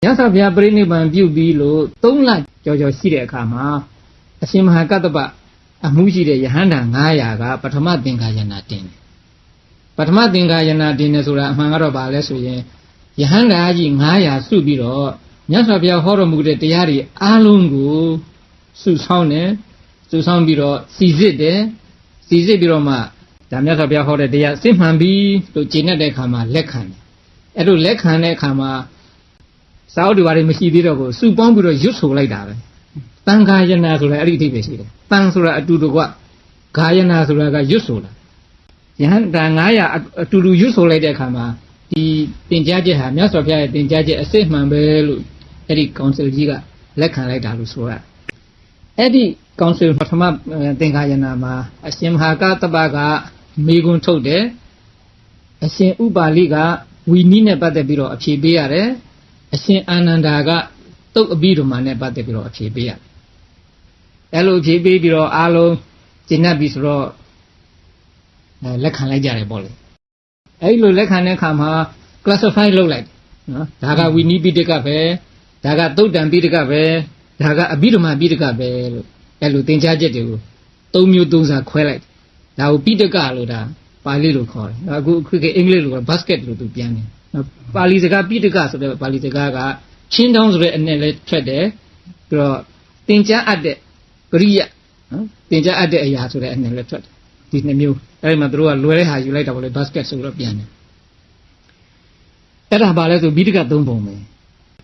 ရသဗျာပရိနိဗ္ဗာန်ပြုပြီးလို့3 လကျော်ရှိတဲ့အခါမှာအရှင်မဟာကတ္တပအမှုရှိတဲ့ယဟန္တာ900ကပထမသင်္ခါယနာတင်တယ်ပထမသင်္ခါယနာတင်တယ်ဆိုတာအမှန်ကတော့ဗာလဲဆိုရင်ယဟန္တာကြီး900စုပြီးတော့မြတ်စွာဘုရားဟောတော်မူတဲ့တရားတွေအားလုံးကိုစုဆောင်းတယ်စုဆောင်းပြီးတော့စီစစ်တယ်စီစစ်ပြီးတော့မှဒါမြတ်စွာဘုရားဟောတဲ့တရားစစ်မှန်ပြီးလို့ကျင့်တဲ့အခါမှာလက်ခံတယ်အဲ့လိုလက်ခံတဲ့အခါမှာစာအုပ်တွေဘာတွေမရှိသေးတော့ဘူးစုပေါင်းပြီးတော့ရွတ်ဆိုလိုက်တာပဲတန်ခါယနာဆိုတာအဲ့ဒီအဓိပ္ပာယ်ရှိတယ်တန်ဆိုတာအတူတကွဂါယနာဆိုတာကရွတ်ဆိုတာယဟန်တာ900အတူတူရွတ်ဆိုလိုက်တဲ့အခါမှာဒီတင်ကြားချက်ဟာမြတ်စွာဘုရားရဲ့တင်ကြားချက်အစစ်မှန်ပဲလို့အဲ့ဒီကောင်ဆယ်ကြီးကလက်ခံလိုက်တာလို့ဆိုရအဲ့ဒီကောင်ဆယ်ပထမသင်္ခါယနာမှာအရှင်မဟာကတ္တပကမေခွန်းထုတ်တယ်အရှင်ဥပါလိကဝီနီးနဲ့ပတ်သက်ပြီးတော့အဖြေပေးရတယ်အရှင်အာနန္ဒာကတုတ်အဘိဓမ္မာနဲ့ပတ်သက်ပြီးတော့အဖြေပေးရတယ်အဲ့လိုအဖြေပေးပြီးတော့အားလုံးကျင့်တတ်ပြီဆိုတော့လက်ခံလိုက်ကြတယ်ပေါ့လေအဲ့လိုလက်ခံတဲ့အခါမှာ classify လုပ်လိုက်နော်ဒါကဝီနီးပိဋကပဲဒါကသုတ်တံပိဋကပဲဒါကအဘိဓမ္မာပိဋကပဲလို့အဲ့လိုသင်ကြားချက်တွေကို3 မျိုး 3 စားခွဲလိုက်ဒါကိုပိဋကလို့ဒါပါဠိလိုခေါ်တယ်အခုအင်္ဂလိပ်လိုက basket လို့သူပြန်တယ်ပါဠိစကားပိဋကဆိုတဲ့ပါဠိစကားကချင်းတောင်းဆိုတဲ့အနဲ့လည်းထွက်တယ်ပြီးတော့သင်ကြားအပ်တဲ့ပရိယနော်သင်ကြားအပ်တဲ့အရာဆိုတဲ့အနဲ့လည်းထွက်တယ်ဒီ2မျိုးအဲ့ဒီမှာတို့ကလွယ်တဲ့ဟာယူလိုက်တာပေါ့လေ basket ဆိုတော့ပြန်တယ်အဲ့ဒါဘာလဲဆိုပိဋက3 ပုံပဲ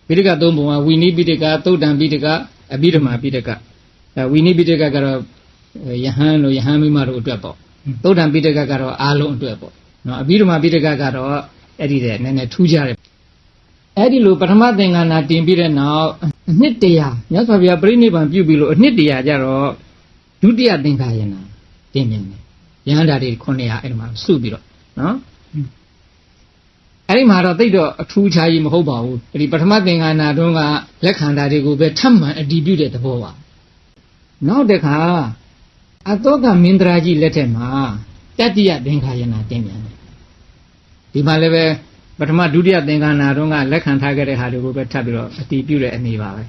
ပိဋက3 ပုံကဝီနိပိဋကသုတ်တံပိဋကအဘိဓမ္မာပိဋကဝီနိပိဋကကတော့ယဟန်တို့ယဟန်မိမတို့အတွက်ပေါ့သုတ်တံပိဋကကတော့အားလုံးအတွက်ပေါ့နော်အဘိဓမ္မာပိဋကကတော့အဲ့ဒီတဲ့နည်းနည်းထူးခြားတယ်အဲ့ဒီလိုပထမသင်္ကန်းနာတင်ပြီးတဲ့နောက်အနှစ်100မြတ်စွာဘုရားပြိဋိဘံပြုပြီးလို့အနှစ်100ကျတော့ဒုတိယသင်္ခါယနာတင်ပြန်တယ်ယဟန္တာတွေ900အဲ့ဒီမှာစုပြီးတော့နော်အဲ့ဒီမှာတော့သိတော့အထူးခြားကြီးမဟုတ်ပါဘူးအဲ့ဒီပထမသင်္ကန်းနာတုန်းကလက်ခံတာတွေကိုပဲထပ်မံအတည်ပြုတဲ့သဘောပါနောက်တစ်ခါအတောကမင်းသားကြီးလက်ထက်မှာတတိယသင်္ခါယနာတင်ပြန်တယ်ဒီမှာလည်းပဲပထမဒုတိယသင်္ကန်းနာတုန်းကလက်ခံထားခဲ့တဲ့ဟာတွေကိုပဲထပ်ပြီးတော့အတည်ပြုတဲ့အနေပါပဲ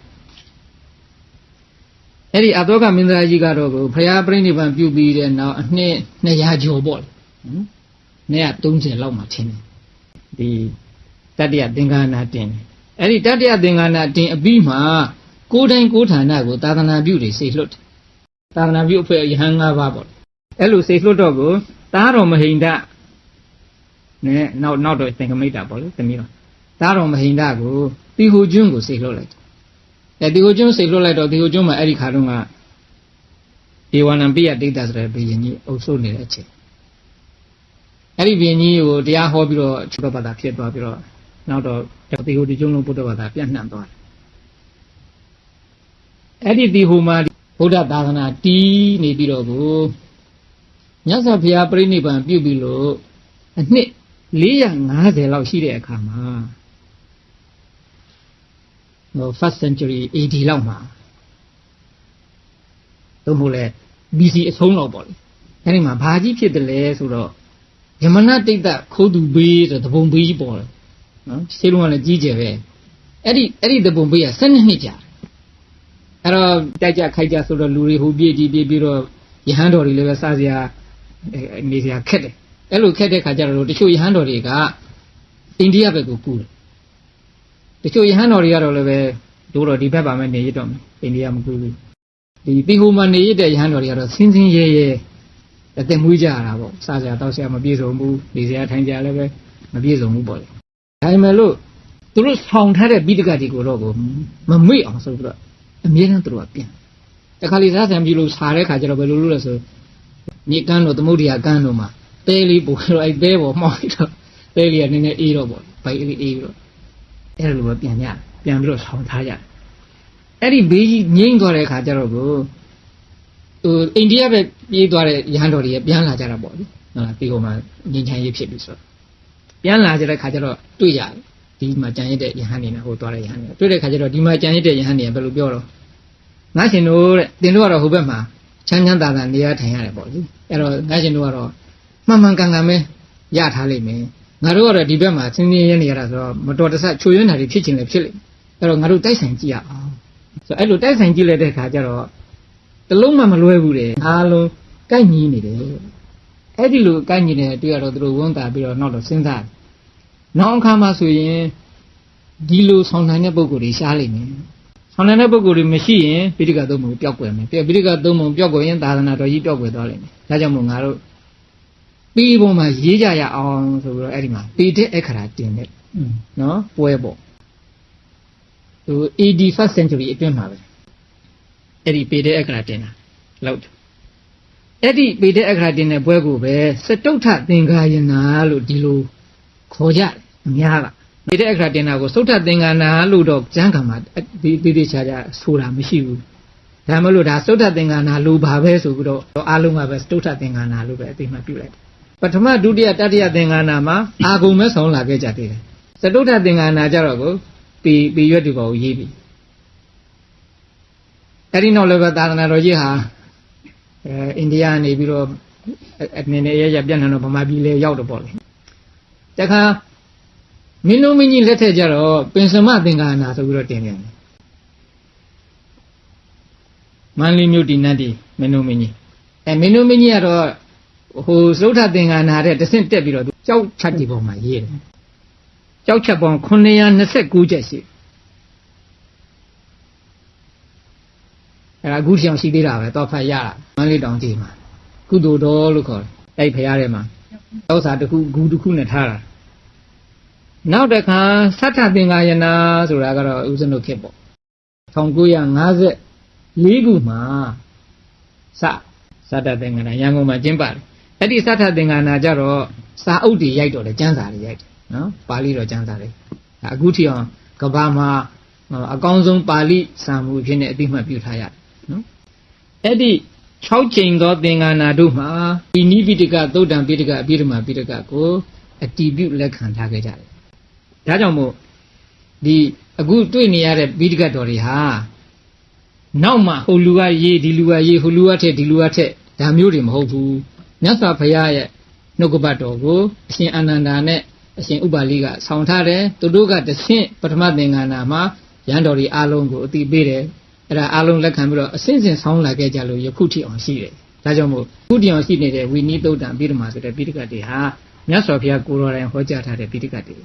အဲ့ဒီအတောကမင်းသားကြီးကတော့ဘုရားပြိဋိဘံပြုပြီးတဲ့နောက်အနှစ်200ကျော်ပေါ့လေ230လောက်မှထင်တယ်ဒီတတိယသင်္ကန်းနာတင်တယ်အဲ့ဒီတတိယသင်္ကန်းနာတင်အပြီးမှာကိုယ်တိုင်းကိုယ်ဌာနကိုသာသနာပြုတွေစေလွတ်တယ်သာသနာပြုအဖွဲ့ယဟန်5 ပါးပေါ့အဲ့လိုစေလွတ်တော့ကိုသားတော်မဟိန္ဒနဲ့နောက်တော့သင်္ကမိတ်တာပေါ့လေသမီးတော်သားတော်မဟိန္ဒကိုတီဟိုကျွန်းကိုစေလွတ်လိုက်တယ်တီဟိုကျွန်းစေလွတ်လိုက်တော့တီဟိုကျွန်းမှာအဲ့ဒီခါတုန်းကဒေဝနံပိယဒိဋ္ဌဆိုတဲ့ဘုရင်ကြီးအုပ်စိုးနေတဲ့အချိန်အဲ့ဒီဘုရင်ကြီးကိုတရားဟောပြီးတော့ဘုဒ္ဓဘာသာဖြစ်သွားပြီးတော့နောက်တော့တီဟိုဒီကျွန်းလုံးဘုဒ္ဓဘာသာပြန့်နှံ့သွားတယ်အဲ့ဒီတီဟိုမှာဗုဒ္ဓသာသနာတည်နေပြီးတော့ကိုမြတ်စွာဘုရားပြိဋိဘံပြုပြီးလို့အနှစ်450လောက်ရှိတဲ့အခါမှာfirst century AD လောက်မှာတို့မို့လဲ BC အဆုံးလောက်ပေါ့လေအဲဒီမှာဘာကြီးဖြစ်တယ်လဲဆိုတော့ယမနတိတ်တခိုးသူဘေးဆိုတပုံဘေးကြီးပေါ်တယ်နော်ရှင်းလုံးကလည်းကြီးကျယ်ပဲအဲ့ဒီတပုံဘေးက12 နှစ်ကြာအဲ့တော့တိုက်ကြခိုက်ကြဆိုတော့လူတွေဟိုပြေးပြီးတော့ယဟန်တော်တွေလည်းပဲစားစရာနေစရာခက်တယ်အဲ့လိုခက်တဲ့ခါကျတော့တချို့ယဟန်တော်တွေကအိန္ဒိယဘက်ကိုကူးတယ်တချို့ယဟန်တော်တွေကတော့လည်းပဲတို့တော့ဒီဘက်ပါမယ်နေရတော့မယ်အိန္ဒိယမကူးဘူးဒီတီဟိုမှာနေရတဲ့ယဟန်တော်တွေကတော့ဆင်းရဲအသက်မွေးကြရတာပေါ့စားစရာတောက်စရာမပြည့်စုံဘူးနေစရာထိုင်စရာလည်းပဲမပြည့်စုံဘူးပေါ့လေဒါပေမဲ့လို့သူတို့ဆောင်ထားတဲ့ပိဋကတွေကိုတော့မမေ့အောင်ဆိုပြီးတော့အမြဲတမ်းသူတို့ကပြန်တခါလေစားဆံပြီးလို့စားတဲ့ခါကျတော့ဘယ်လိုလုပ်လဲဆိုမြေကမ်းတို့သမုဒ္ဒရာကမ်းတို့မှာတဲလေးပို့တော့အဲ့တဲပေါ်မှောက်လိုက်တော့တဲလေးကနည်းနည်းအေးတော့ပေါ့ဘိုက်အေးပြီးတော့အဲ့လိုပဲပြန်ပြီးတော့ဆောင်ထားကြအဲ့ဒီဘေးကြီးငိမ့်သွားတဲ့ခါကျတော့ကိုအိန္ဒိယပဲပြေးသွားတဲ့ရဟန်းတော်တွေပြန်လာကြတာပေါ့လေဟုတ်လားဒီဟိုမှာငြိမ်းချမ်းရေးဖြစ်ပြီဆိုတော့ပြန်လာကြတဲ့ခါကျတော့တွေ့ရတယ်ဒီမှာကြံရတဲ့ယဟန်နေနဲ့ဟိုသွားတဲ့ယဟန်နေတွေ့တဲ့ခါကျတော့ဒီမှာကြံရတဲ့ယဟန်နေဘယ်လိုပြောတော့ငါရှင်တို့တဲ့တင်တို့ကတော့ဟိုဘက်မှာချမ်းသာနေရထိုင်ရတယ်ပေါ့လေအဲ့တော့ငါရှင်တို့ကတော့မှန်ကန်ပဲရထားလိမ့်မယ်ငါတို့ကတော့ဒီဘက်မှာဆင်းရဲနေရတာဆိုတော့မတော်တဆချိုးယွင်းတာတွေဖြစ်ချင်လည်းဖြစ်လိမ့် အဲ့တော့ငါတို့တိုက်ဆိုင်ကြည့်ရအောင်ဆိုအဲ့လိုတိုက်ဆိုင်ကြည့်လိုက်တဲ့ခါကျတော့တလုံးမှမလွဲဘူးတဲ့အားလုံးကိုက်ညီနေတယ်အဲ့ဒီလိုကိုက်ညီနေတွေ့ရတော့သူတို့ဝန်တာပြီးတော့နောက်တော့စဉ်းစားနောက်အခါမှဆိုရင်ဒီလိုဆောင်နိုင်တဲ့ပုံကိုယ်တွေရှားလိမ့်မယ်ဆောင်နိုင်တဲ့ပုံကိုယ်တွေမရှိရင်ပိဋကသုံးပုံပျောက်ကွယ်မယ်ပိဋကသုံးပုံပျောက်ကွယ်ရင်သာသနာတော်ကြီးပျောက်ကွယ်သွားလိမ့်မယ်ဒါကြောင့်မို့ငါတို့ပြီးပုံမှာရေးကြရအောင်ဆိုပြီးတော့အဲ့ဒီမှာပေတဲ့အခရာတင်တဲ့နော်ပွဲပေါ့သူ 81st century အတွင်းမှာပဲအဲ့ဒီပေတဲ့အခရာတင်တာလောက်အဲ့ဒီပေတဲ့အခရာတင်တဲ့ပွဲကိုပဲစတုထသင်္ကာယနာလို့ဒီလိုခေါ်ကြတယ်အများကပေတဲ့အခရာတင်တာကိုသုထသင်္ကာနာလို့တော့ကျမ်းဂန်မှာဒီချာချာဆိုတာမရှိဘူးဒါမှမဟုတ်ဒါသုထသင်္ကာနာလို့ပါပဲဆိုပြီးတော့အားလုံးကပဲသုထသင်္ကာနာလို့ပဲအသိမှပြုလိုက်တယ်ပထမဒုတိယတတိယသင်္ကာနာမှာအာဂုံမဲ့ဆောင်လာခဲ့ကြသေးတယ်စတုထသင်္ကာနာကြတော့ကိုပေရွက်တူပါကိုရေးပြီအဲ့ဒီနောက်လည်းပဲသာသနာတော်ကြီးဟာအိန္ဒိယနေပြီးတော့အနေနဲ့ရပြန့်နှံတော့ဗမာပြည်လေရောက်တော့ပေါ့လေတခါမင်းတို့မင်းကြီးလက်ထက်ကြတော့ပင်စမသင်္ကာနာဆိုပြီးတော့တင်ပြန်တယ်မန္တလေးမြို့တည်နတ်တီမင်းတို့မင်းကြီးမင်းတို့မင်းကြီးကတော့ဟိုသုထသင်္ကာနာတဲ့တဆင့်တက်ပြီးတော့ကြောက်ချက်ဒီပေါ်မှာရေးတယ်ကြောက်ချက်ပေါင်း929ချက်ရှိအဲ့ဒါအခုချောင်ရှိသေးတာပဲတော့ဖတ်ရတာမန္တလေးတောင်ကြီးမှာကုသိုလ်တော်လို့ခေါ်တယ်အဲ့ဖရားထဲမှာတောစာတစ်ခုဂူတစ်ခုနဲ့ထားတာနောက်တစ်ခါသတ္ထသင်္ကာယနာဆိုတာကတော့ဥစ္စနုခေတ်ပေါ့1954ခုမှာသတ္တသင်္ကာနာရန်ကုန်မှာကျင်းပါတယ်အဲ့ဒီသတ္ထသင်္ကာနာကြတော့စာအုပ်တွေရိုက်တော့တယ်ကျမ်းစာတွေရိုက်တယ်နော်ပါဠိတော်ကျမ်းစာတွေဒါအခုထိအောင်ကဘာမှာအကောင်းဆုံးပါဠိစာမှုဖြစ်နေအသိမှတ်ပြုထားရတယ်နော်အဲ့ဒီ6ချိန်သောသင်္ကာနာတို့မှာဒီနိပိဋကသုတ်တံပိဋကအပိဓမ္မာပိဋကကိုအတည်ပြုလက်ခံထားခဲ့ကြတယ်ဒါကြောင့်မို့ဒီအခုတွေ့နေရတဲ့ပိဋကတော်တွေဟာနောက်မှဟိုလူကရေးဒီလူကရေးဟိုလူကထက်ဒီလူကထက်ဒါမျိုးတွေမဟုတ်ဘူးမြတ်စွာဘုရားရဲ့နှုတ်ကပတ်တော်ကိုအရှင်အာနန္ဒာနဲ့အရှင်ဥပါလိကဆောင်းထားတယ်သူတို့ကတဆင့်ပထမသင်္ကန်းနာမှာရန်တော်တွေအားလုံးကိုအတိပေးတယ်အဲ့ဒါအားလုံးလက်ခံပြီးတော့အစဉ်စဉ်ဆောင်းလာခဲ့ကြလို့ယခုထိအောင်ရှိတယ်ဒါကြောင့်မို့ခုထိအောင်ရှိနေတဲ့ဝိနည်းသုတ်တံပိဋကမှာဆိုတဲ့ပိဋကတွေဟာမြတ်စွာဘုရားကိုယ်တော်တိုင်ဟောကြားထားတဲ့ပိဋကတွေ